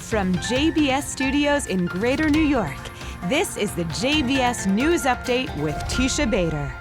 From JBS Studios in Greater New York, this is the JBS News Update with Teisha Bader.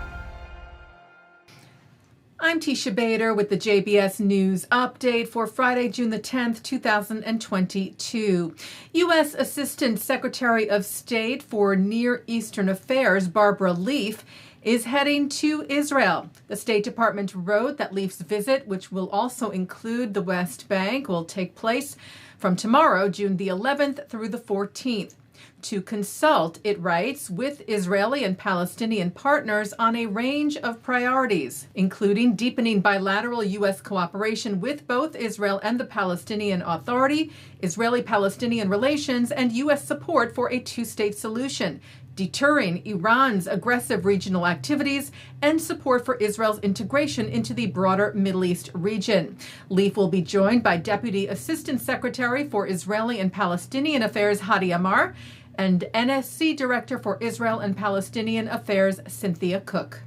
I'm Teisha Bader with the JBS News Update for Friday, June the 10th, 2022. U.S. Assistant Secretary of State for Near Eastern Affairs, Barbara Leaf, is heading to Israel. The State Department wrote that Leaf's visit, which will also include the West Bank, will take place from tomorrow, June the 11th through the 14th. To consult, it writes, with Israeli and Palestinian partners on a range of priorities, including deepening bilateral U.S. cooperation with both Israel and the Palestinian Authority, Israeli-Palestinian relations, and U.S. support for a two-state solution, deterring Iran's aggressive regional activities, and support for Israel's integration into the broader Middle East region. Leaf will be joined by Deputy Assistant Secretary for Israeli and Palestinian Affairs Hadi Amar and NSC Director for Israel and Palestinian Affairs Cynthia Cook.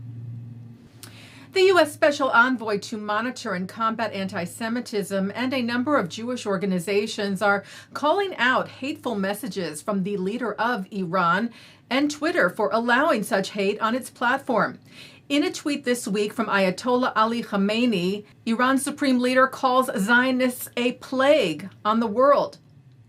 The U.S. Special Envoy to monitor and combat anti-Semitism and a number of Jewish organizations are calling out hateful messages from the leader of Iran and Twitter for allowing such hate on its platform. In a tweet this week from Ayatollah Ali Khamenei, Iran's supreme leader calls Zionists a plague on the world.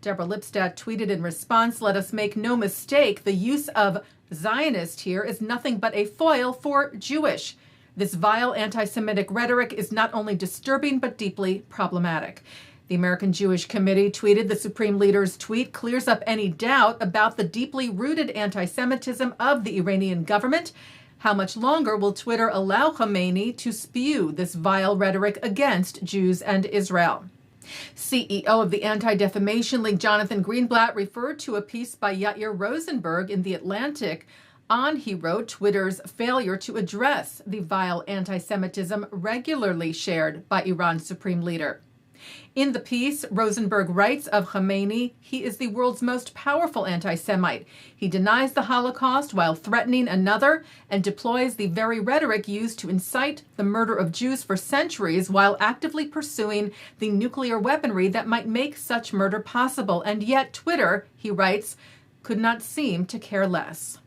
Deborah Lipstadt tweeted in response, "Let us make no mistake, the use of Zionist here is nothing but a foil for Jewish. This vile anti-Semitic rhetoric is not only disturbing but deeply problematic." The American Jewish Committee tweeted the Supreme Leader's tweet clears up any doubt about the deeply rooted anti-Semitism of the Iranian government. How much longer will Twitter allow Khamenei to spew this vile rhetoric against Jews and Israel? CEO of the Anti-Defamation League, Jonathan Greenblatt, referred to a piece by Yair Rosenberg in The Atlantic on, he wrote, Twitter's failure to address the vile anti-Semitism regularly shared by Iran's supreme leader. In the piece, Rosenberg writes of Khamenei, he is the world's most powerful anti-Semite. He denies the Holocaust while threatening another and deploys the very rhetoric used to incite the murder of Jews for centuries while actively pursuing the nuclear weaponry that might make such murder possible. And yet Twitter, he writes, could not seem to care less.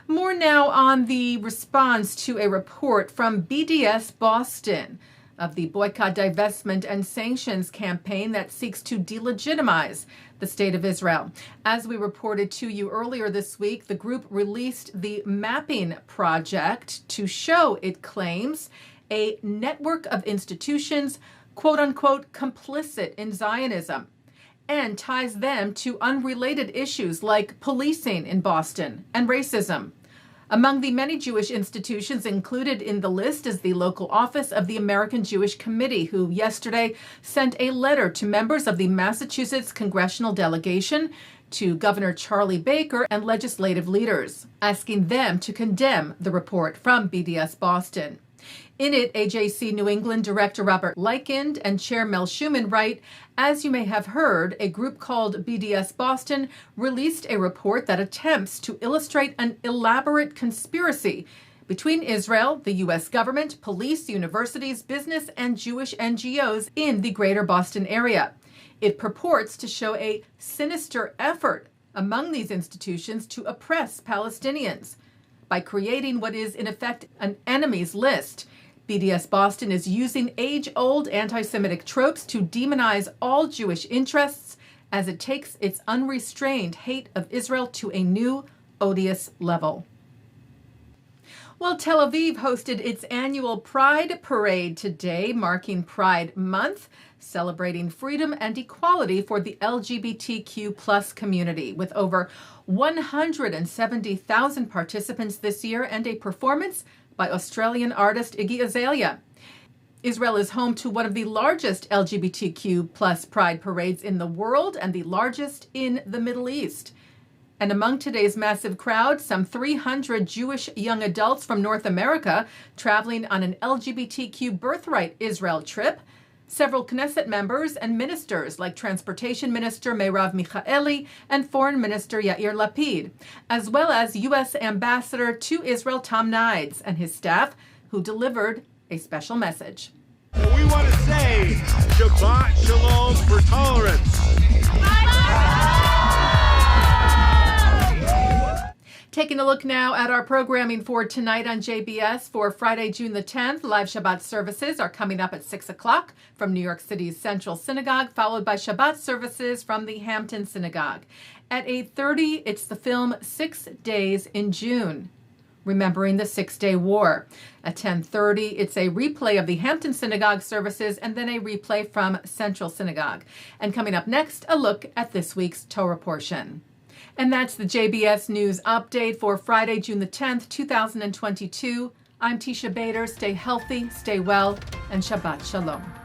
More now on the response to a report from BDS Boston of the boycott, divestment, and sanctions campaign that seeks to delegitimize the state of Israel. As we reported to you earlier this week, the group released the mapping project to show, it claims, a network of institutions, quote unquote, complicit in Zionism, and ties them to unrelated issues like policing in Boston and racism. Among the many Jewish institutions included in the list is the local office of the American Jewish Committee, who yesterday sent a letter to members of the Massachusetts congressional delegation, to Governor Charlie Baker and legislative leaders, asking them to condemn the report from BDS Boston. In it, AJC New England Director Robert Leikind and Chair Mel Schuman write, as you may have heard, a group called BDS Boston released a report that attempts to illustrate an elaborate conspiracy between Israel, the U.S. government, police, universities, business, and Jewish NGOs in the greater Boston area. It purports to show a sinister effort among these institutions to oppress Palestinians by creating what is, in effect, an enemies list. BDS Boston is using age-old anti-Semitic tropes to demonize all Jewish interests as it takes its unrestrained hate of Israel to a new, odious level. Well, Tel Aviv hosted its annual Pride Parade today, marking Pride Month, celebrating freedom and equality for the LGBTQ+ community, with over 170,000 participants this year and a performance by Australian artist Iggy Azalea. Israel is home to one of the largest LGBTQ+ pride parades in the world and the largest in the Middle East. And among today's massive crowd, some 300 Jewish young adults from North America traveling on an LGBTQ Birthright Israel trip. Several Knesset members and ministers like Transportation Minister Meirav Michaeli and Foreign Minister Yair Lapid, as well as U.S. Ambassador to Israel Tom Nides and his staff, who delivered a special message. We want to say Shabbat Shalom for tolerance. taking a look now at our programming for tonight on JBS for Friday, June the 10th. Live Shabbat services are coming up at 6 o'clock from New York City's Central Synagogue, followed by Shabbat services from the Hampton Synagogue. At 8:30, it's the film 6 Days in June, remembering the Six-Day War. At 10:30, it's a replay of the Hampton Synagogue services and then a replay from Central Synagogue. And coming up next, a look at this week's Torah Portion. And that's the JBS News Update for Friday, June the 10th, 2022. I'm Teisha Bader. Stay healthy, stay well, and Shabbat Shalom.